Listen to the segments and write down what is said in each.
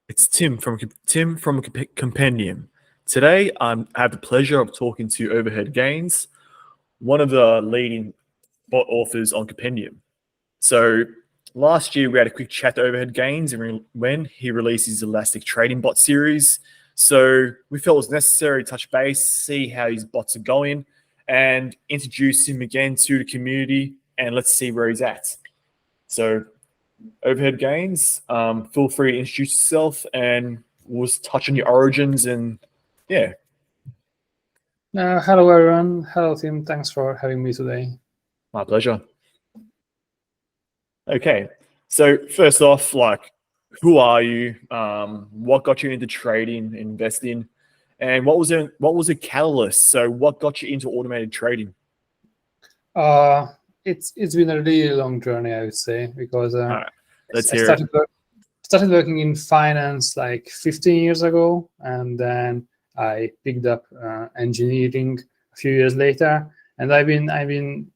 It's Tim from Compendium. Today, I have the pleasure of talking to Overhead Gains, one of the leading bot authors on Compendium. So last year, we had a quick chat to Overhead Gains when he released his Elastic Trading Bot series. So we felt it was necessary to touch base, see how his bots are going, and introduce him again to the community, and let's see where he's at. So Overhead Gains, feel free to introduce yourself and we'll touch on your origins and yeah. Hello, everyone. Hello, Tim. Thanks for having me today. My pleasure. Okay, so first off, who are you? What got you into trading, investing, and what was a catalyst? So, what got you into automated trading? It's been a really long journey, I would say, because let's I hear started working in finance like 15 years ago, and then I picked up engineering a few years later, and I've been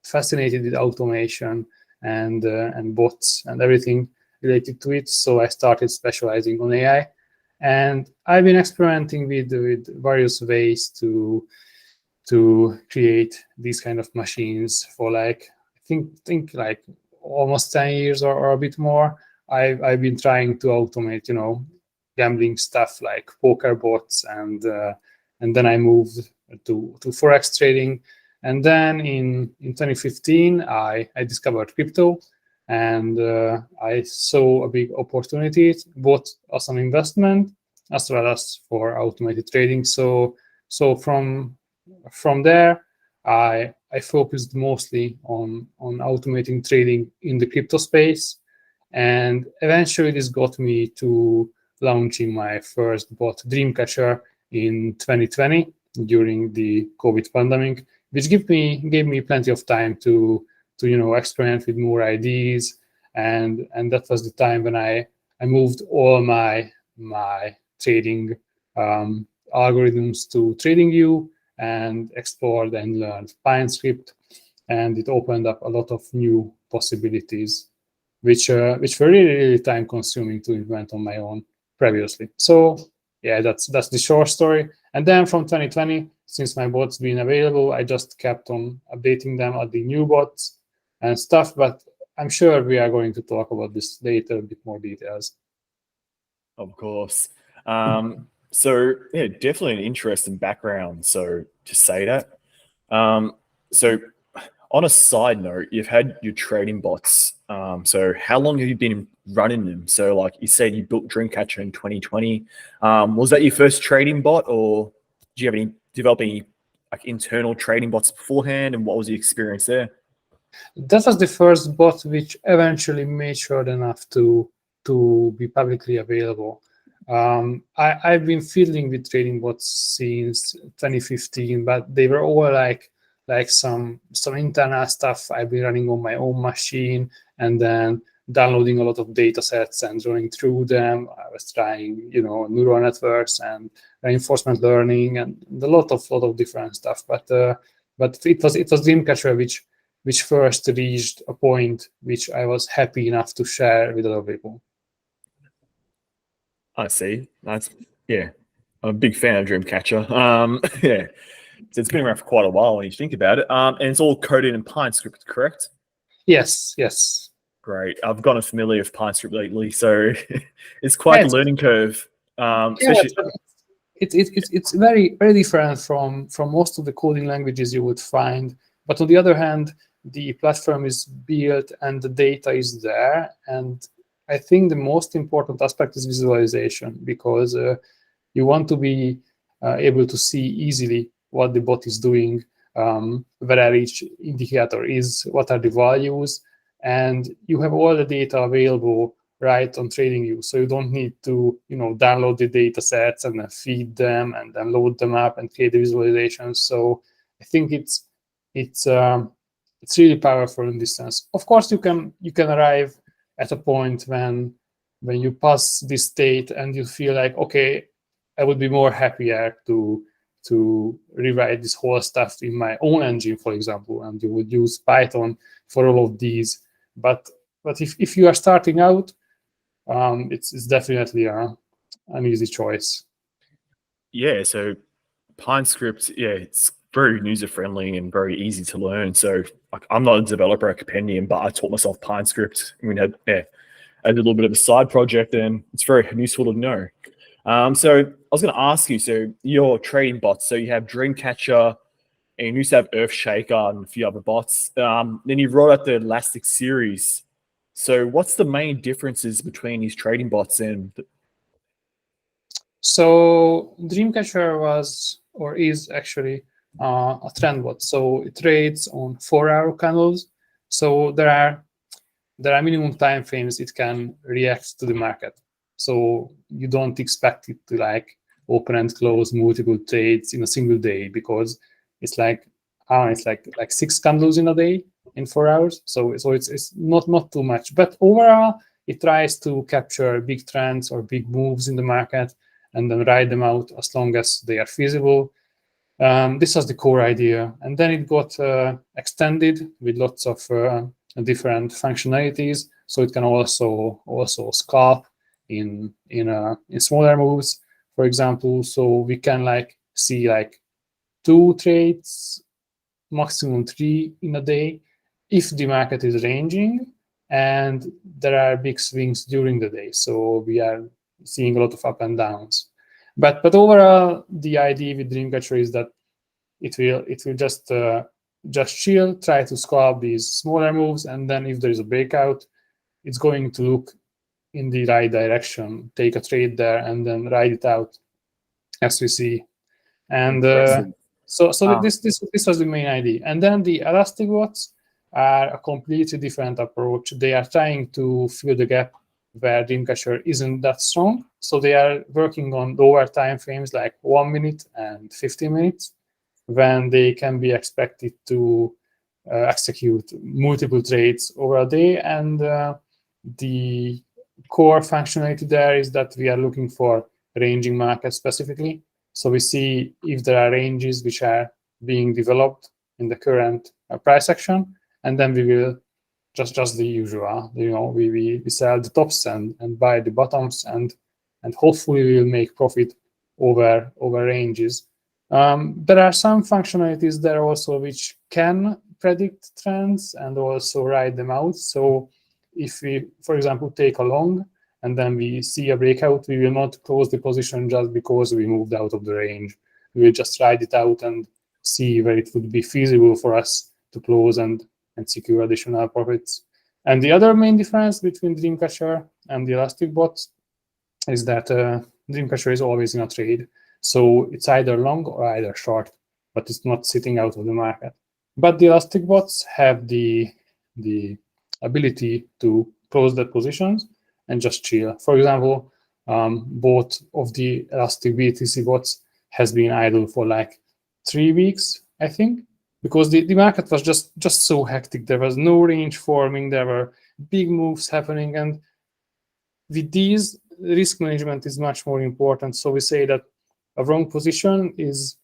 fascinated with automation and bots and everything related to it. So I started specializing on AI, and I've been experimenting with various ways to create these kind of machines for like I think like almost 10 years or a bit more. I've been trying to automate, gambling stuff like poker bots, and then I moved to forex trading. And then in 2015, I discovered crypto, and I saw a big opportunity, both as an investment as well as for automated trading. So from there, I focused mostly on automating trading in the crypto space, and eventually this got me to launching my first bot, Dreamcatcher, in 2020 during the COVID pandemic, which gave me plenty of time to experiment with more ideas, and that was the time when I moved all my trading algorithms to TradingView and explored and learned PineScript, and it opened up a lot of new possibilities, which were really time consuming to invent on my own previously. So yeah, that's the short story. And then from 2020, since my bot's been available, I just kept on updating them, adding new bots and stuff. But I'm sure we are going to talk about this later, a bit more details. Of course. So yeah, definitely an interesting background. So to say that, so on a side note, you've had your trading bots. So how long have you been running them? So like you said, you built Dreamcatcher in 2020. Was that your first trading bot, or do you have develop any like internal trading bots beforehand? And what was the experience there? That was the first bot which eventually matured enough to be publicly available. I've been fiddling with trading bots since 2015, but they were all like some internal stuff I've been running on my own machine, and then downloading a lot of data sets and going through them. I was trying, neural networks and reinforcement learning and a lot of different stuff. But it was Dreamcatcher which first reached a point which I was happy enough to share with other people. I see. Yeah. I'm a big fan of Dreamcatcher. Yeah. So it's been around for quite a while when you think about it. And it's all coded in PineScript, correct? Yes. Great. I've gotten familiar with PineScript lately, so it's quite a learning curve. Especially it's very, very different from most of the coding languages you would find. But on the other hand, the platform is built and the data is there. And I think the most important aspect is visualization, because you want to be able to see easily what the bot is doing, where each indicator is, what are the values, and you have all the data available right on TradingView. So you don't need to download the data sets and then feed them and then load them up and create the visualizations. So I think it's really powerful in this sense. Of course, you can arrive at a point when you pass this state and you feel like, okay, I would be more happier to rewrite this whole stuff in my own engine, for example, and you would use Python for all of these. But if you are starting out, it's definitely an easy choice. Yeah, so PineScript, yeah, it's very user friendly and very easy to learn. So like, I'm not a developer at Compendium, but I taught myself PineScript. I mean, yeah, as a little bit of a side project, and it's very useful to know. So I was going to ask you, so your trading bots, so you have Dreamcatcher, and you used to have Earthshaker and a few other bots. Then you rolled out the Elastic series. So what's the main differences between these trading bots and So Dreamcatcher was or is actually a trend bot. So it trades on 4-hour candles. So there are minimum time frames it can react to the market. So you don't expect it to like open and close multiple trades in a single day, because it's like it's like 6 candles in a day in 4 hours. So it's not too much. But overall, it tries to capture big trends or big moves in the market and then ride them out as long as they are feasible. This was the core idea, and then it got extended with lots of different functionalities. So it can also scalp in smaller moves, for example. So we can like see like 2 trades, maximum 3 in a day, if the market is ranging and there are big swings during the day. So we are seeing a lot of up and downs. But overall, the idea with Dreamcatcher is that it will just chill, try to scalp these smaller moves, and then if there is a breakout, it's going to look in the right direction, take a trade there, and then ride it out, as we see. And so this was the main idea. And then the Elastic bots are a completely different approach. They are trying to fill the gap where Dreamcatcher isn't that strong. So they are working on lower time frames like 1 minute and 50 minutes, when they can be expected to execute multiple trades over a day. And the core functionality there is that we are looking for ranging markets specifically. So we see if there are ranges which are being developed in the current price action, and then we will just the usual. We sell the tops and buy the bottoms, and hopefully we will make profit over ranges. There are some functionalities there also which can predict trends and also ride them out. So if we, for example, take a long and then we see a breakout, we will not close the position just because we moved out of the range. We will just ride it out and see where it would be feasible for us to close and secure additional profits. And the other main difference between Dreamcatcher and the Elastic bots is that Dreamcatcher is always in a trade. So it's either long or either short, but it's not sitting out of the market. But the Elastic bots have the ability to close their positions and just chill. For example, both of the Elastic BTC bots has been idle for like 3 weeks, I think, because the market was just so hectic. There was no range forming. There were big moves happening, and with these, risk management is much more important. So we say that a wrong position is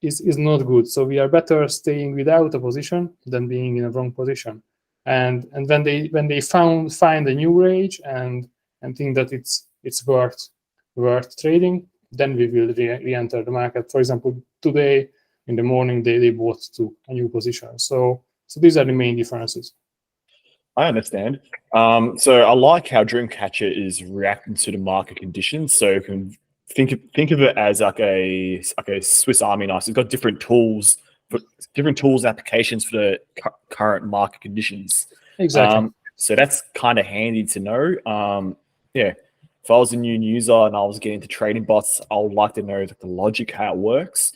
not good. So we are better staying without a position than being in a wrong position. And when they find a new range and think that it's worth trading, then we will re-enter the market. For example, today in the morning they bought to a new position. So these are the main differences. I understand. So I like how Dreamcatcher is reacting to the market conditions. So you can think of it as like a Swiss Army knife. It's got different tools applications for the current market conditions. Exactly. So that's kind of handy to know. Yeah, if I was a new user and I was getting into trading bots, I would like to know the logic, how it works.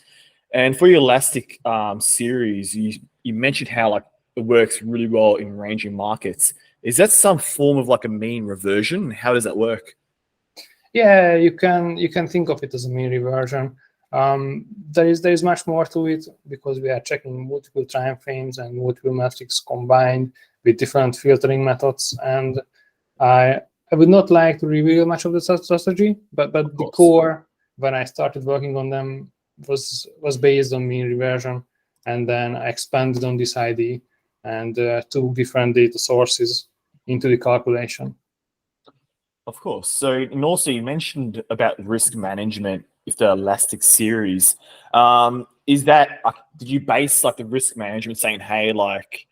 And for your Elastic series, you mentioned how like it works really well in ranging markets. Is that some form of like a mean reversion? How does that work? Yeah, you can think of it as a mean reversion. There is much more to it, because we are checking multiple time frames and multiple metrics combined with different filtering methods. And I would not like to reveal much of the strategy, but the core, when I started working on them, was based on mean reversion, and then I expanded on this idea and took different data sources into the calculation. Of course. So, and also you mentioned about risk management with the Elastic series. Is that did you base like the risk management saying, hey, like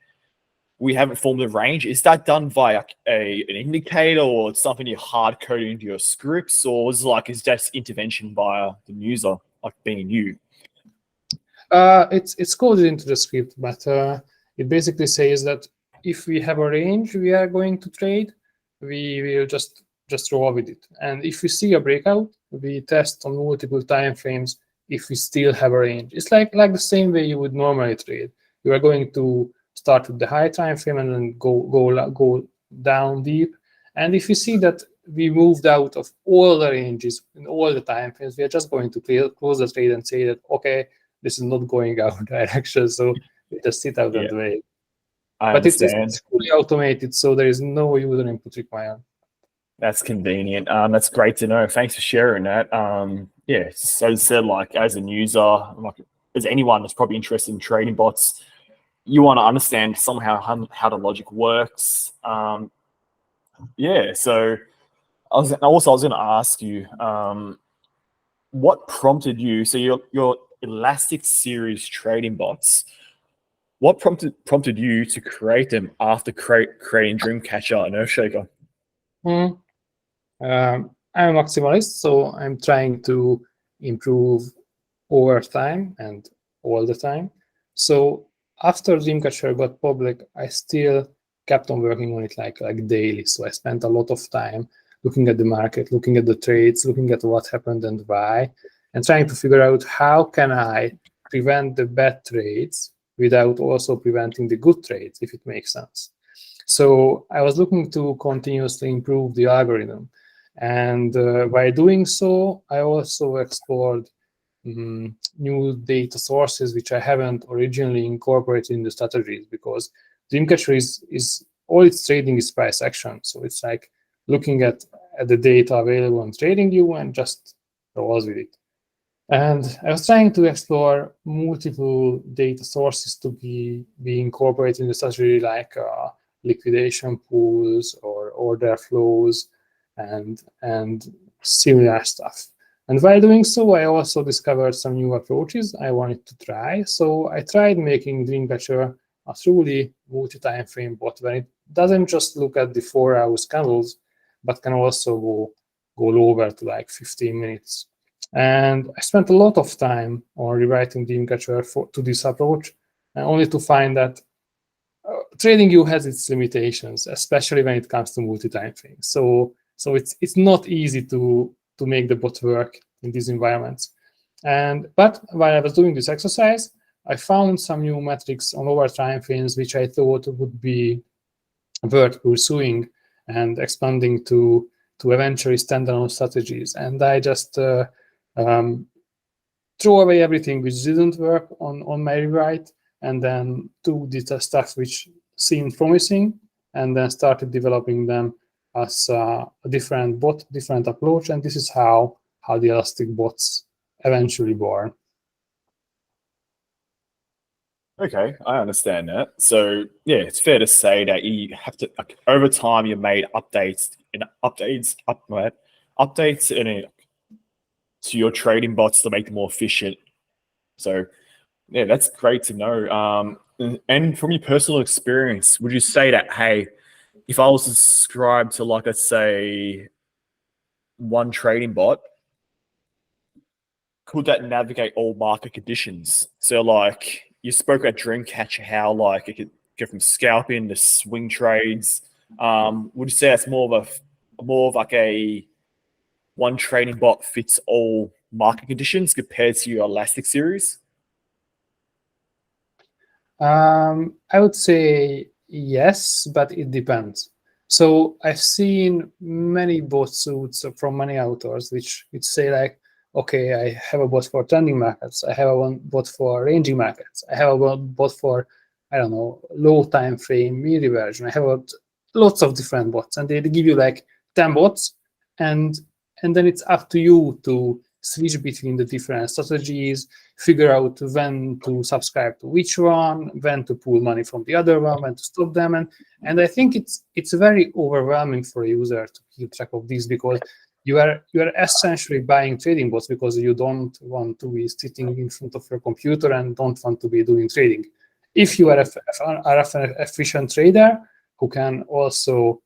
we haven't formed a range? Is that done via an indicator or it's something you hard coded into your scripts, or is that intervention via the user, like being you? It's coded into the script, but it basically says that if we have a range we are going to trade, we will just roll with it. And if we see a breakout, we test on multiple time frames if we still have a range. It's like the same way you would normally trade. You are going to start with the high time frame and then go down deep. And if you see that we moved out of all the ranges in all the time frames, we are just going to close the trade and say that, okay, this is not going our direction, so we just sit out and wait. I But understand. it's fully automated, so there is no user input required. That's convenient. That's great to know. Thanks for sharing that. Yeah, so as I said, like as a user, like as anyone that's probably interested in trading bots, you want to understand somehow how the logic works. Yeah, so I was going to ask you, what prompted you? So your Elastic series trading bots. What prompted you to create them after creating Dreamcatcher and Earthshaker? I'm a maximalist, so I'm trying to improve over time and all the time. So after Dreamcatcher got public, I still kept on working on it like daily. So I spent a lot of time looking at the market, looking at the trades, looking at what happened and why, and trying to figure out how can I prevent the bad trades without also preventing the good trades, if it makes sense. So I was looking to continuously improve the algorithm. And by doing so, I also explored new data sources which I haven't originally incorporated in the strategies, because Dreamcatcher is all its trading is price action. So it's like looking at the data available on TradingView and just rolls with it. And I was trying to explore multiple data sources to be incorporated in the strategy, like liquidation pools or order flows and similar stuff. And while doing so, I also discovered some new approaches I wanted to try. So I tried making Dreamcatcher a truly multi-time frame bot where it doesn't just look at the 4-hour candles, but can also go lower to like 15 minutes. And I spent a lot of time on rewriting Dreamcatcher to this approach, only to find that TradingView has its limitations, especially when it comes to multi-time frames. So it's not easy to make the bot work in these environments. But while I was doing this exercise, I found some new metrics on lower time frames which I thought would be worth pursuing and expanding to eventually standalone strategies. And I just threw away everything which didn't work on my rewrite, and then took the stuff which seemed promising, and then started developing them as a different bot, different approach, and this is how the Elastic bots eventually born. Okay, I understand that. So yeah, it's fair to say that you have to over time you made updates to your trading bots to make them more efficient. So yeah, that's great to know. And from your personal experience, would you say that, hey, if I was to subscribe to, like, let's say, one trading bot, could that navigate all market conditions? So, like, you spoke about Dreamcatcher, how like it could go from scalping to swing trades. Would you say that's more of like a one trading bot fits all market conditions compared to your Elastic series? I would say yes, but it depends. So I've seen many bot suits from many authors which say like, okay, I have a bot for trending markets, I have a bot for ranging markets, I have a bot for, I don't know, low time frame, mean reversion, I have lots of different bots, and they give you like 10 bots, and then it's up to you to switch between the different strategies, figure out when to subscribe to which one, when to pull money from the other one, when to stop them, And I think it's very overwhelming for a user to keep track of this, because you are essentially buying trading bots because you don't want to be sitting in front of your computer and don't want to be doing trading. If you are an efficient trader who can also,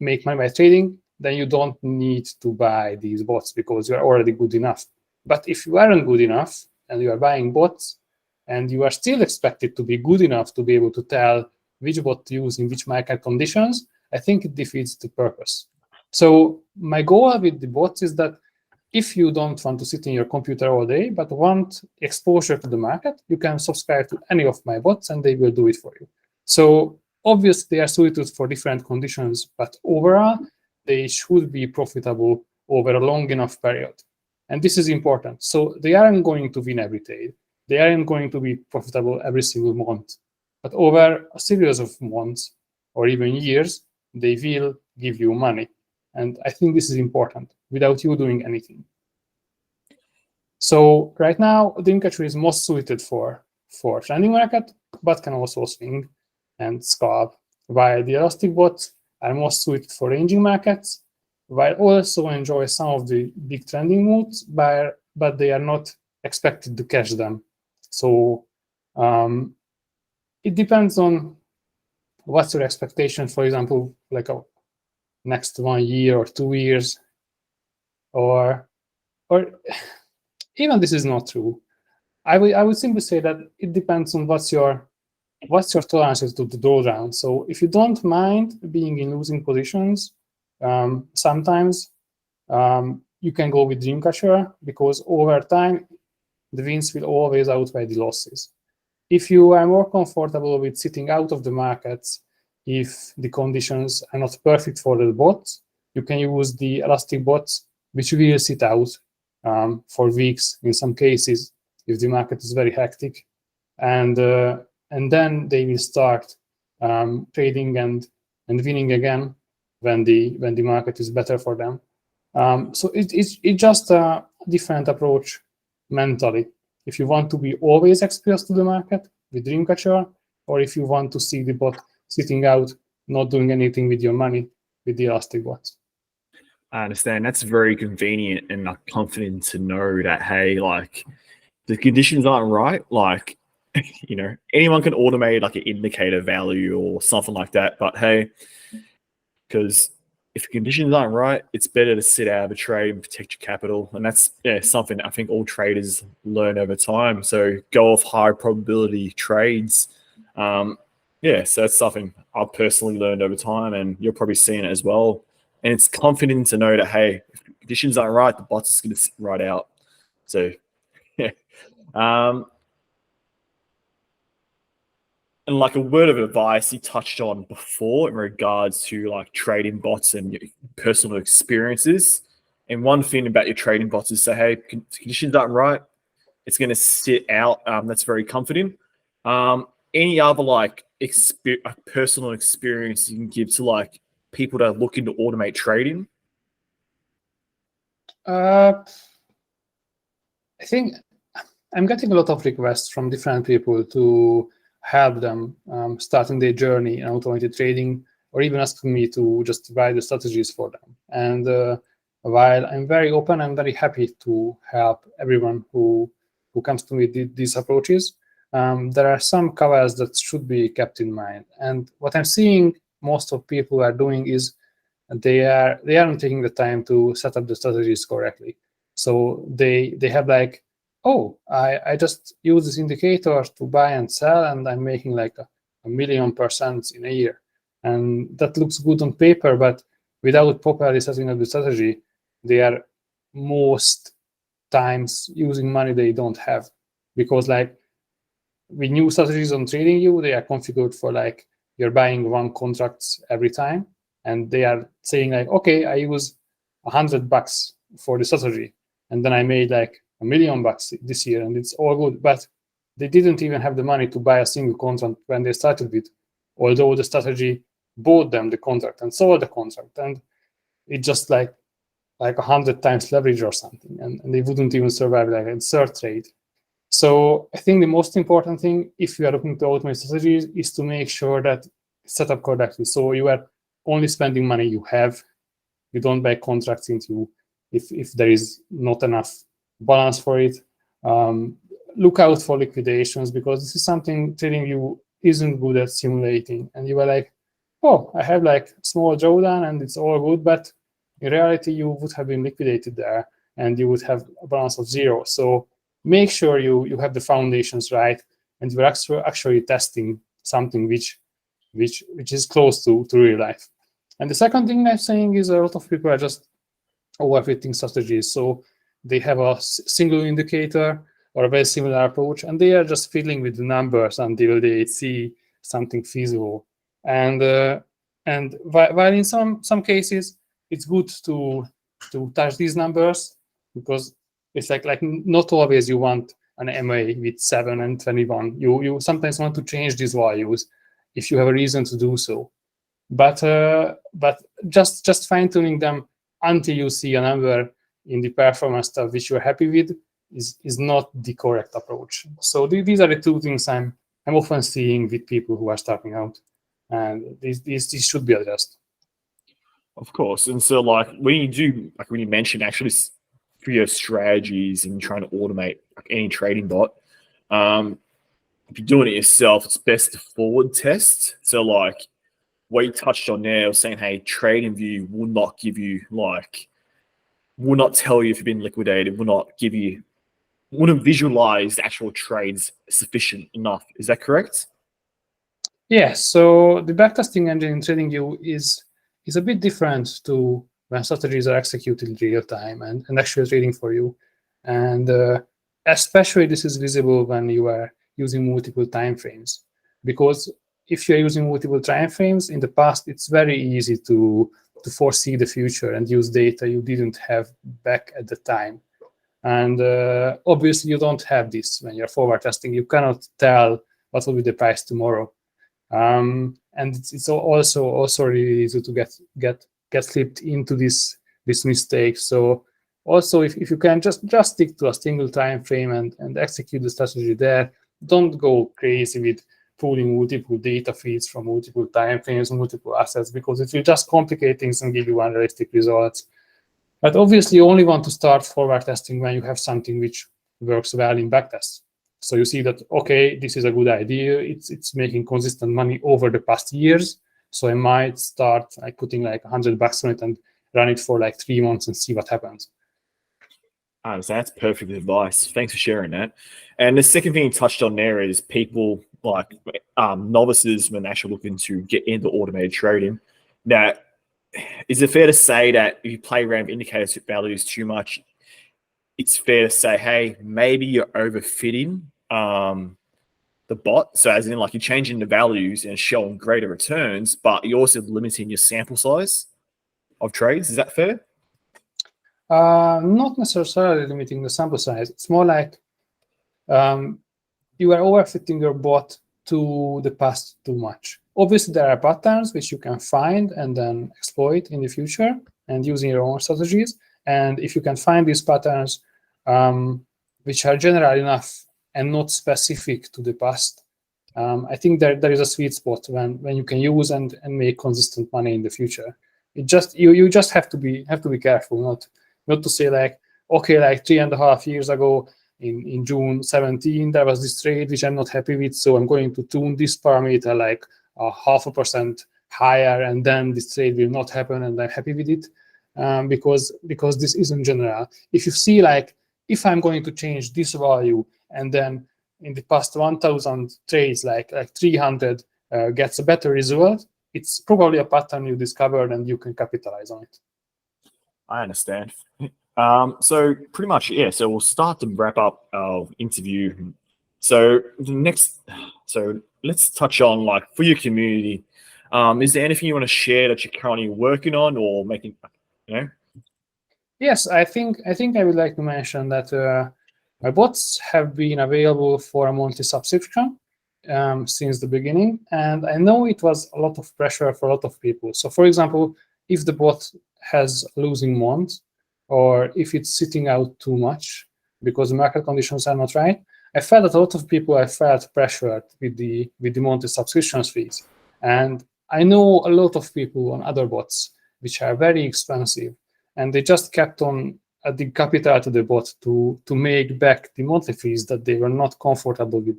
make money by trading, then you don't need to buy these bots because you are already good enough. But if you aren't good enough and you are buying bots and you are still expected to be good enough to be able to tell which bot to use in which market conditions, I think it defeats the purpose. So my goal with the bots is that if you don't want to sit in your computer all day but want exposure to the market, you can subscribe to any of my bots and they will do it for you. So obviously they are suited for different conditions, but overall they should be profitable over a long enough period. And this is important. So they aren't going to win every trade. They aren't going to be profitable every single month. But over a series of months or even years, they will give you money. And I think this is important without you doing anything. So right now, Dreamcatcher is most suited for trending market, but can also swing and scalp, while the Elastic bots are most suited for ranging markets, while also enjoy some of the big trending moves, but they are not expected to catch them. So it depends on what's your expectation, for example, like a next 1 year or 2 years, or even this is not true. I would simply say that it depends on what's your tolerances to the drawdown. So if you don't mind being in losing positions, sometimes you can go with Dreamcatcher, because over time the wins will always outweigh the losses. If you are more comfortable with sitting out of the markets, if the conditions are not perfect for the bots, you can use the Elastic bots, which will sit out for weeks in some cases if the market is very hectic, and then they will start trading and winning again when the market is better for them. So it's just a different approach mentally. If you want to be always exposed to the market with Dreamcatcher, or if you want to see the bot sitting out, not doing anything with your money with the Elastic bots. I understand. That's very convenient and confident to know that, hey, like the conditions aren't right. Like, anyone can automate like an indicator value or something like that. But hey, because if the conditions aren't right, it's better to sit out of a trade and protect your capital. And that's something I think all traders learn over time. So go off high probability trades. So that's something I've personally learned over time, and you're probably seeing it as well. And it's confident to know that, hey, if conditions aren't right, the bot's is going to sit right out. So, yeah. And like a word of advice you touched on before in regards to like trading bots and your personal experiences. And one thing about your trading bots is say, hey, conditions aren't right, it's going to sit out. That's very comforting. Any other like personal experience you can give to like people that are looking to automate trading? I think I'm getting a lot of requests from different people to help them starting their journey in automated trading, or even asking me to just write the strategies for them. And while I'm very open, I'm very happy to help everyone who comes to me with these approaches. There are some caveats that should be kept in mind. And what I'm seeing most of people are doing is they aren't taking the time to set up the strategies correctly. So they have like, oh, I just use this indicator to buy and sell, and I'm making like a 1,000,000% in a year. And that looks good on paper, but without properly setting up the strategy, they are most times using money they don't have. Because like with new strategies on TradingView, they are configured for like you're buying one contracts every time, and they are saying like, okay, I use $100 for the strategy, and then I made like $1,000,000 this year, and it's all good. But they didn't even have the money to buy a single contract when they started with, although the strategy bought them the contract and sold the contract, and it's just like 100 times leverage or something, and they wouldn't even survive like a third trade. So I think the most important thing, if you are looking to automate strategies, is to make sure that set up correctly. So you are only spending money you have. You don't buy contracts into if there is not enough balance for it. Look out for liquidations, because this is something trading you isn't good at simulating. And you are like, oh, I have like small drawdown and it's all good, but in reality you would have been liquidated there and you would have a balance of 0. So make sure you have the foundations right, and you're actually testing something which is close to real life. And the second thing I'm saying is a lot of people are just overfitting strategies. So they have a single indicator or a very similar approach, and they are just fiddling with the numbers until they see something feasible. And while in some cases it's good to touch these numbers, because it's like not always you want an MA with 7 and 21. You sometimes want to change these values if you have a reason to do so. But just fine-tuning them until you see a number in the performance stuff which you're happy with is not the correct approach. So these are the two things I'm often seeing with people who are starting out, and these should be addressed. Of course. And so like when you mentioned actually for your strategies and trying to automate like any trading bot, if you're doing it yourself, it's best to forward test. So like what you touched on there was saying, hey, TradingView will not give you will not tell you if you've been liquidated, wouldn't visualize the actual trades sufficient enough. Is that correct? Yeah, so the backtesting engine in TradingView is a bit different to when strategies are executed in real time and actually trading for you. And especially this is visible when you are using multiple time frames, because if you're using multiple time frames, in the past, it's very easy to foresee the future and use data you didn't have back at the time. And obviously, you don't have this when you're forward testing. You cannot tell what will be the price tomorrow. And it's also really easy to get slipped into this mistake. So also, if you can just stick to a single time frame and execute the strategy there, don't go crazy with pulling multiple data feeds from multiple time frames, multiple assets, because it will just complicate things and give you unrealistic results. But obviously, you only want to start forward testing when you have something which works well in backtests. So you see that, okay, this is a good idea. It's making consistent money over the past years. So I might start like putting like $100 on it and run it for like 3 months and see what happens. So that's perfect advice. Thanks for sharing that. And the second thing you touched on there is people like novices when actually looking to get into automated trading. Now, is it fair to say that if you play around with indicator values too much, it's fair to say, hey, maybe you're overfitting the bot? So as in like you're changing the values and showing greater returns, but you're also limiting your sample size of trades. Is that fair? Not necessarily limiting the sample size. It's more like you are overfitting your bot to the past too much. Obviously, there are patterns which you can find and then exploit in the future and using your own strategies. And if you can find these patterns which are general enough and not specific to the past, I think there is a sweet spot when you can use and make consistent money in the future. It just you just have to be careful, not to say like, okay, like 3.5 years ago in June 17, there was this trade which I'm not happy with, so I'm going to tune this parameter like 0.5% higher, and then this trade will not happen, and I'm happy with it, because this isn't general. If you see like, if I'm going to change this value, and then in the past 1,000 trades, like 300 gets a better result, it's probably a pattern you discovered and you can capitalize on it. I understand. So pretty much, yeah. So we'll start to wrap up our interview. So let's touch on like for your community. Is there anything you want to share that you're currently working on or making? Yes, I think I would like to mention that my bots have been available for a monthly subscription since the beginning, and I know it was a lot of pressure for a lot of people. So, for example, if the bot has losing month, or if it's sitting out too much because the market conditions are not right, I felt that a lot of people felt pressured with the monthly subscription fees. And I know a lot of people on other bots which are very expensive, and they just kept on adding capital to the bot to make back the monthly fees that they were not comfortable with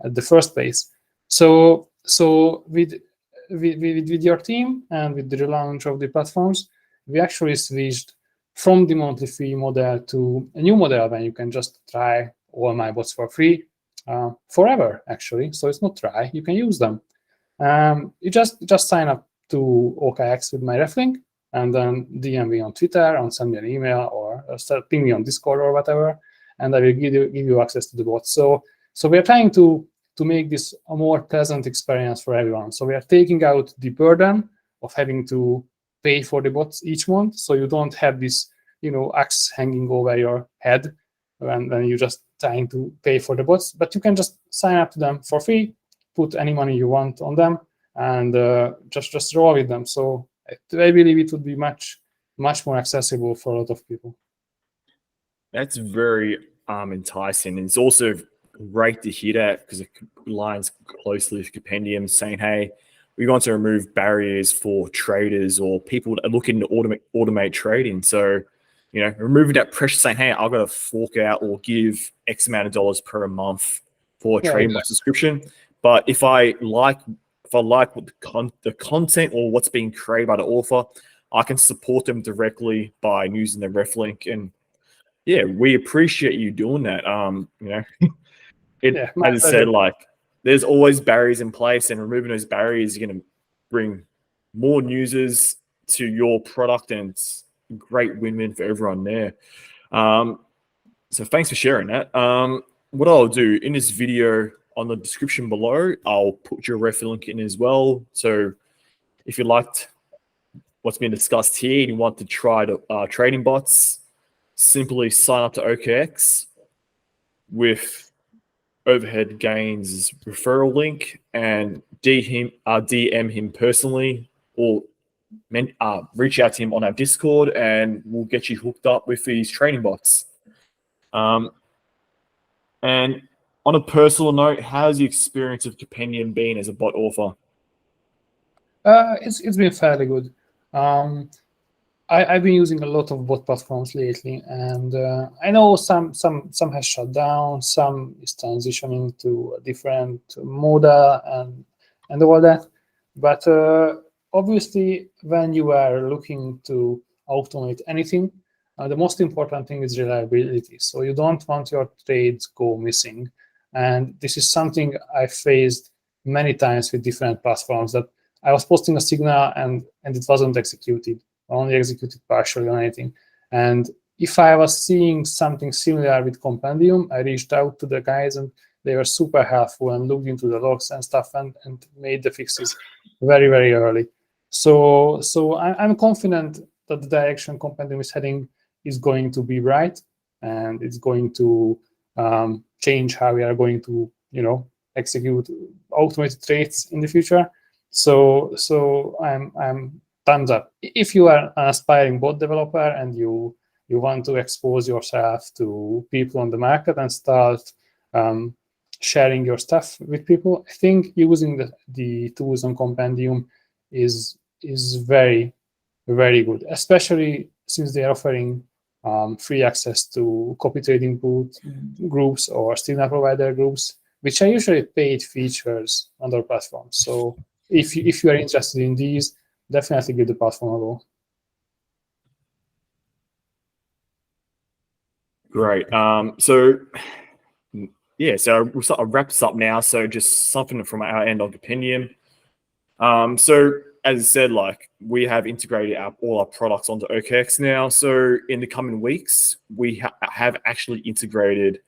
at the first place. So with your team and with the relaunch of the platforms, we actually switched from the monthly fee model to a new model when you can just try all my bots for free forever, actually. So it's not try, you can use them. You just sign up to OKX with my ref link, and then DM me on Twitter, and send me an email, or ping me on Discord or whatever, and I will give you access to the bot. So we are trying to make this a more pleasant experience for everyone. So we are taking out the burden of having to pay for the bots each month, so you don't have this axe hanging over your head when you're just trying to pay for the bots, but you can just sign up to them for free, put any money you want on them, and just roll with them. So I believe it would be much more accessible for a lot of people. That's very enticing. And it's also great to hear that, because it aligns closely with Compendium, saying, hey, we want to remove barriers for traders or people that are looking to automate trading. So, removing that pressure, saying, hey, I've got to fork out or give X amount of dollars per month for a trading bot subscription. But if I like what the content or what's being created by the author, I can support them directly by using the ref link. And yeah, we appreciate you doing that. As I said, there's always barriers in place, and removing those barriers is going to bring more users to your product, and it's a great win-win for everyone there. So thanks for sharing that. What I'll do in this video, on the description below, I'll put your ref link in as well. So if you liked what's been discussed here and you want to try the trading bots, simply sign up to OKX with Overhead Gains' referral link and DM him personally, or reach out to him on our Discord, and we'll get you hooked up with these trading bots. And on a personal note, how's the experience of Compendium been as a bot author? It's been fairly good. I've been using a lot of bot platforms lately, and I know some has shut down, some is transitioning to a different model and all that. But obviously, when you are looking to automate anything, the most important thing is reliability. So you don't want your trades go missing. And this is something I faced many times with different platforms, that I was posting a signal and it wasn't executed, only executed partially on anything. And if I was seeing something similar with Compendium, I reached out to the guys, and they were super helpful and looked into the logs and stuff, and made the fixes very, very early. So I'm confident that the direction Compendium is heading is going to be right, and it's going to change how we are going to, execute automated trades in the future. So I'm thumbs up. If you are an aspiring bot developer and you want to expose yourself to people on the market and start sharing your stuff with people, I think using the tools on Compendium is very, very good, especially since they are offering free access to copy trading groups or signal provider groups, which are usually paid features on their platforms. So if you are interested in these, definitely give the platform a go. Great. So we'll sort of wrap this up now. So just something from our end on Compendium. So as I said, we have integrated all our products onto OKX now. So in the coming weeks, we have actually integrated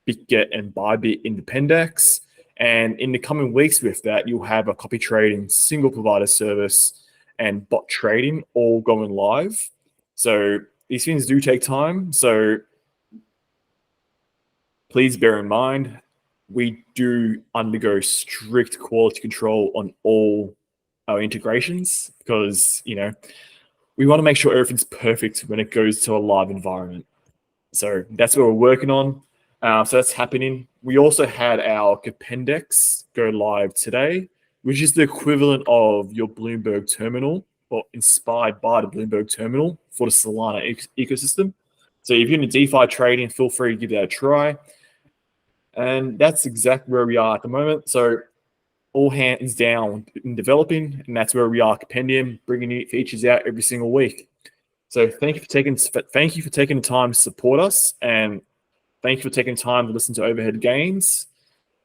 BitGet and Bybit in the Pendex. And in the coming weeks with that, you'll have a copy trading, single provider service, and bot trading all going live. So these things do take time. So please bear in mind, we do undergo strict quality control on all our integrations, because we want to make sure everything's perfect when it goes to a live environment. So that's what we're working on. So that's happening. We also had our Compendex go live today, which is the equivalent of your Bloomberg terminal, or inspired by the Bloomberg terminal for the Solana ecosystem. So if you're in DeFi trading, feel free to give that a try. And that's exactly where we are at the moment. So all hands down in developing, and that's where we are, Compendium, bringing new features out every single week. So thank you for taking the time to support us, and thank you for taking time to listen to Overhead Gains.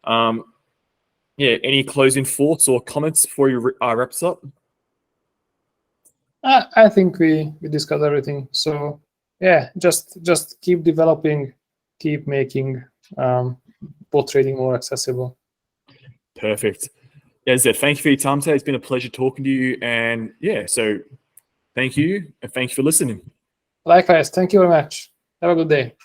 Any closing thoughts or comments before you wrap us up? I think we discussed everything. So yeah, just keep developing, keep making bot trading more accessible. Perfect. As I said, thank you for your time today. It's been a pleasure talking to you. And so thank you, and thank you for listening. Likewise, thank you very much. Have a good day.